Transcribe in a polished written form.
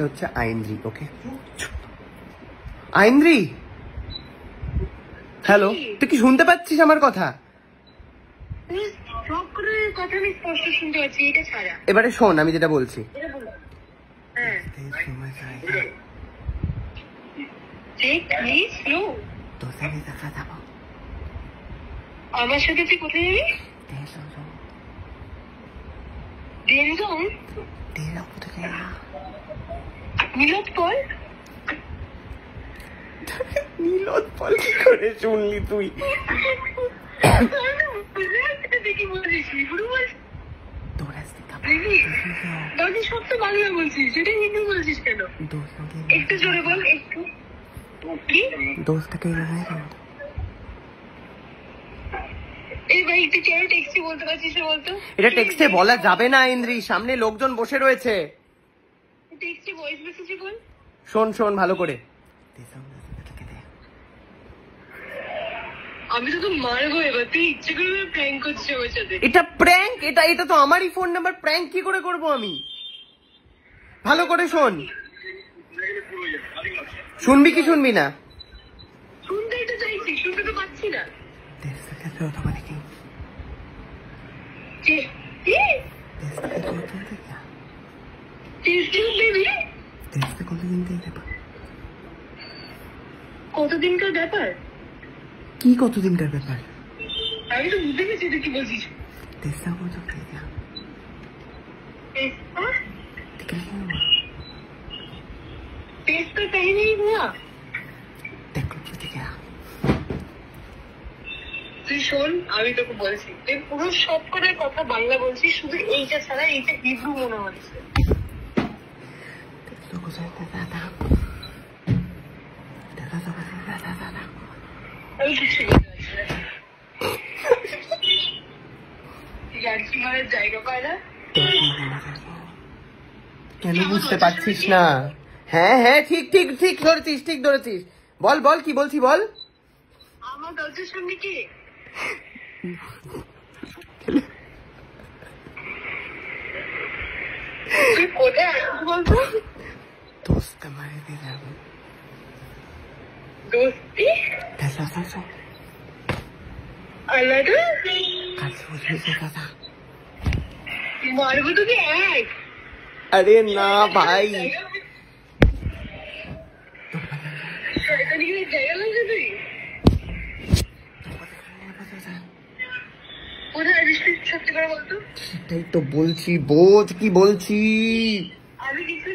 হচ্ছে আইন্দ্রি। ওকে আইন্দ্রি, হ্যালো, তুই কি শুনতে পাচ্ছিস আমার কথা? এবারে শোন আমি যেটা বলছি। আমার সাথে তুই কোথায় যাবি? নীলোৎপল? নীলোৎপল কি করে শুনলি তুই? সব তো বাংলা বলছিস, সেটা হিন্দি বলছিস কেন? একটু জোরে বল। একটু দোস্তকে এটা টেক্সটে বলা যাবে না ইন্দ্রি, সামনে লোকজন বসে রয়েছে। শোন শোন ভালো করে। আমি তো মারবো এবার, তুই ইচ্ছে করে প্র্যাঙ্ক করছিস আমার সাথে। এটা প্র্যাঙ্ক? এটা তো আমারই ফোন নাম্বার, প্র্যাঙ্ক কি করে করবো আমি? ভালো করে শোন। শুনবি কি শুনবি না? শুনতেই তো চাইছি, শুনতে তো পাচ্ছি না। কতদিনকার ব্যাপার? কি কতদিনকার ব্যাপার? আমি তো বুঝতে পেরেছি তুই কি বলছিস। তুই শোন, আমি তোকে বলছি, তুই পুরো সব করে কথা বাংলা বলছিস, শুধু এইটা ছাড়া এইটা হিব্রু মনে হচ্ছে। আমি কিছু জায়গা পায় না। কেন বুঝতে পারছিস না? হ্যাঁ হ্যাঁ ঠিক ঠিক ঠিক ধরেছিস, ঠিক ধরেছিস। বল বল কি বলছি বল। আমার দরজার সামনে কি? তুই কোথায় আসছিস বলতো? दोस्त हमारे दे रहा दोस्ती था अलग कल सोच रहा था। मारबो तो क्या है? अरे ना भाई, शैतानी की जाएगा लग तुई কোথায় আসছিস সত্যি করে বলতো? সেটাই তো বলছি, বোঝ কি বলছি। আমি কিছু